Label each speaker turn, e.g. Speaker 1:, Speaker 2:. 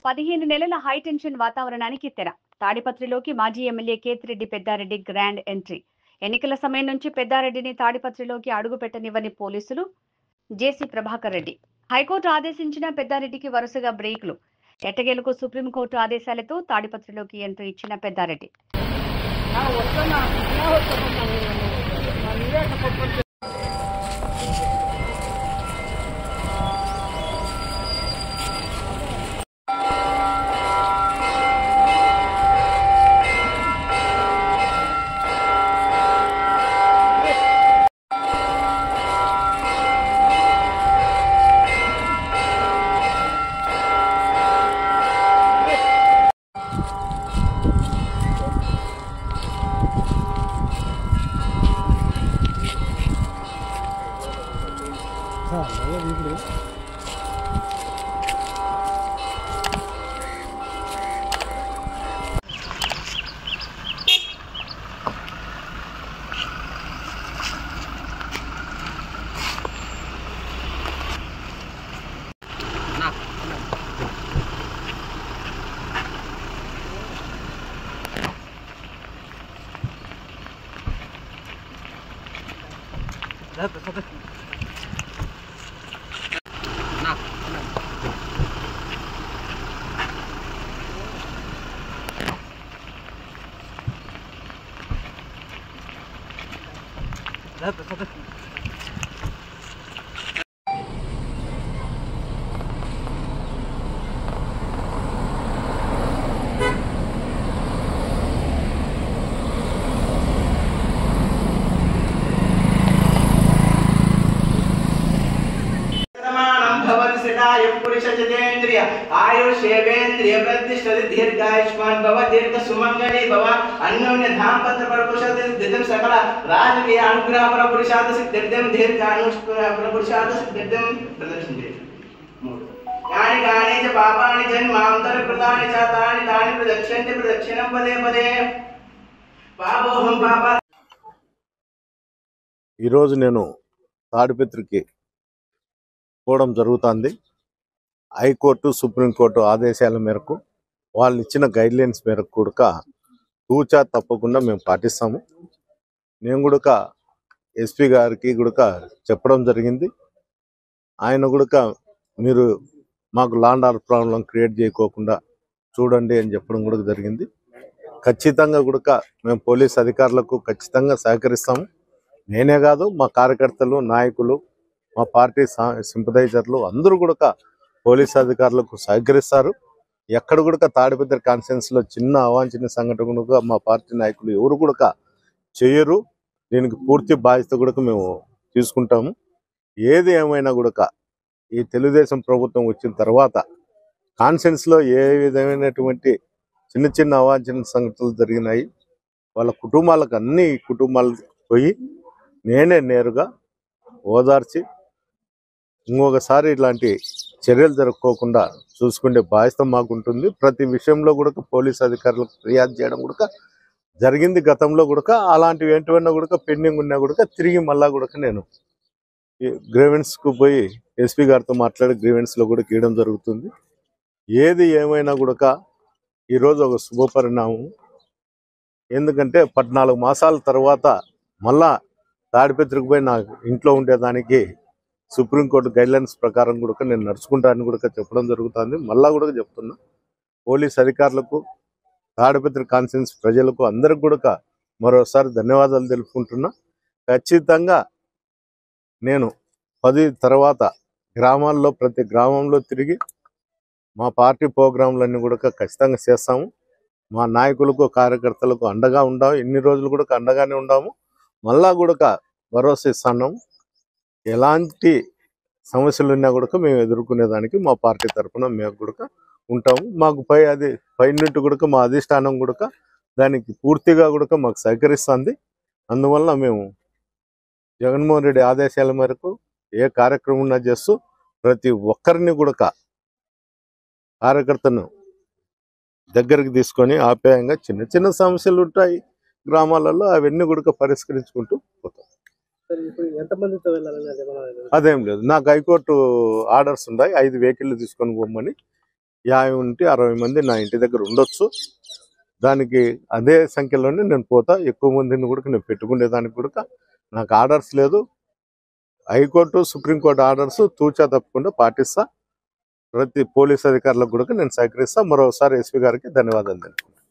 Speaker 1: 15 నెలల హైటెన్షన్ వాతావరణానికి తెర. తాడిపత్రిలోకి మాజీ MLA Kethireddy Peddareddy grand entry. ఎన్నికల సమయం నుంచి పెద్దారెడ్డిని తాడిపత్రిలోకి అడుగు పెట్టనివ్వని పోలీసులు. జేసీ ప్రభాకర్ రెడ్డి. హైకోర్టు ఆదేశించిన పెద్దారెడ్డికి వరుసగా బ్రేకులు. ఎట్టకేలకు సుప్రీంకోర్టు ఆదేశాలతో తాడిపత్రిలోకి ఎంట్రీ ఇచ్చిన పెద్దారెడ్డి.
Speaker 2: पुरुषजतेन्द्रिय आयुष्येवेन्द्रिय प्रतिष्ठति दीर्घायुष्मान भव दीर्घ सुमंगली भव अन्योन्य धामपत्र परपुरुषार्थ सिद्धिं सकल राजकीय अनुग्रह परपुरुषार्थ सिद्धिं दीर्घायुष्मान परपुरुषार्थ सिद्धिं प्रदर्शन्ते यानि कानि च पापानि जन्मान्तर कृतानि च तानि तानि प्रदक्षिण्यन्ते प्रदक्षिणं पदे पदे पापोहं पापा
Speaker 3: ఈ రోజు నేను తాడిపత్రికి పోవడం జరుగుతుంది. హైకోర్టు సుప్రీంకోర్టు ఆదేశాల మేరకు వాళ్ళు ఇచ్చిన గైడ్లైన్స్ మేరకు కూడా తూచా తప్పకుండా మేము పాటిస్తాము. నేను కూడా ఎస్పీ గారికి కూడా చెప్పడం జరిగింది. ఆయన కూడా మీరు మాకు లాండ్ ఆర్డర్ ప్రాబ్లం క్రియేట్ చేయకోకుండా చూడండి అని చెప్పడం కూడా జరిగింది. ఖచ్చితంగా కూడా మేము పోలీస్ అధికారులకు ఖచ్చితంగా సహకరిస్తాము. నేనే కాదు, మా కార్యకర్తలు, నాయకులు, మా పార్టీ సింపథైజర్లు అందరూ కూడా పోలీస్ అధికారులకు సహకరిస్తారు. ఎక్కడ కూడా తాడిపత్రి కాన్స్టిట్యున్సీలో చిన్న అవాంఛనీయ సంఘటన మా పార్టీ నాయకులు ఎవరు కూడా చేయరు. దీనికి పూర్తి బాధ్యత కూడా మేము తీసుకుంటాము. ఏది ఏమైనా కూడా ఈ తెలుగుదేశం ప్రభుత్వం వచ్చిన తర్వాత కాన్స్టిట్యున్సీలో ఏ విధమైనటువంటి చిన్న చిన్న అవాంఛనీయ సంఘటనలు జరిగినాయి, వాళ్ళ కుటుంబాలకు అన్ని కుటుంబాలకు పోయి నేనే నేరుగా ఓదార్చి ఇంకొకసారి ఇలాంటి చర్యలు జరుపుకోకుండా చూసుకునే బాధ్యత మాకుంటుంది. ప్రతి విషయంలో కూడా పోలీస్ అధికారులకు ఫిర్యాదు చేయడం కూడా జరిగింది. గతంలో కూడా అలాంటివి ఏంటివన్నా కూడా పెండింగ్ ఉన్నా కూడా తిరిగి మళ్ళా కూడా నేను గ్రీవెన్స్కు పోయి ఎస్పీ గారితో మాట్లాడి గ్రీవెన్స్లో కూడా గీయడం జరుగుతుంది. ఏది ఏమైనా కూడా ఈరోజు ఒక శుభపరిణామం. ఎందుకంటే 14 మాసాల తర్వాత మళ్ళా తాడిపత్రికి పోయి నా ఇంట్లో ఉండేదానికి సుప్రీంకోర్టు గైడ్లైన్స్ ప్రకారం కూడా నేను నడుచుకుంటానని కూడా చెప్పడం జరుగుతుంది. మళ్ళా కూడా చెప్తున్నా, పోలీస్ అధికారులకు, తాడిపత్రి కాన్స్టిట్యున్సీ ప్రజలకు అందరికి కూడా మరోసారి ధన్యవాదాలు తెలుపుకుంటున్నా. ఖచ్చితంగా నేను 10 తర్వాత గ్రామాల్లో ప్రతి గ్రామంలో తిరిగి మా పార్టీ ప్రోగ్రాంలన్నీ కూడా ఖచ్చితంగా చేస్తాము. మా నాయకులకు, కార్యకర్తలకు అండగా ఉండాము. ఎన్ని రోజులు కూడా అండగానే ఉండాము. మళ్ళా కూడా భరోసా ఇస్తున్నాము. ఎలాంటి సమస్యలు ఉన్నా కూడా మేము ఎదుర్కొనేదానికి మా పార్టీ తరఫున మేము కూడా ఉంటాము. మాకు పైనుంటి కూడా మా అధిష్టానం కూడా దానికి పూర్తిగా కూడా మాకు సహకరిస్తుంది. అందువల్ల మేము జగన్మోహన్ రెడ్డి ఆదేశాల మేరకు ఏ కార్యక్రమం చేస్తూ ప్రతి ఒక్కరిని కూడా కార్యకర్తను దగ్గరికి తీసుకొని ఆప్యాయంగా చిన్న చిన్న సమస్యలు ఉంటాయి గ్రామాలలో, అవన్నీ కూడా పరిష్కరించుకుంటూ పోతాం. అదేం లేదు, నాకు హైకోర్టు ఆర్డర్స్ ఉన్నాయి 5 వెహికల్ తీసుకొని పోమని. 50 ఉంటే 60 మంది నా ఇంటి దగ్గర ఉండొచ్చు. దానికి అదే సంఖ్యలోనే నేను పోతా. ఎక్కువ మందిని కూడా నేను పెట్టుకునేదానికి కూడా నాకు ఆర్డర్స్ లేదు. హైకోర్టు సుప్రీంకోర్టు ఆర్డర్స్ తూచా తప్పకుండా పాటిస్తా. ప్రతి పోలీస్ అధికారులకు కూడా నేను సహకరిస్తా. మరోసారి ఎస్పీ గారికి ధన్యవాదాలు తెలుపుకుంటాను.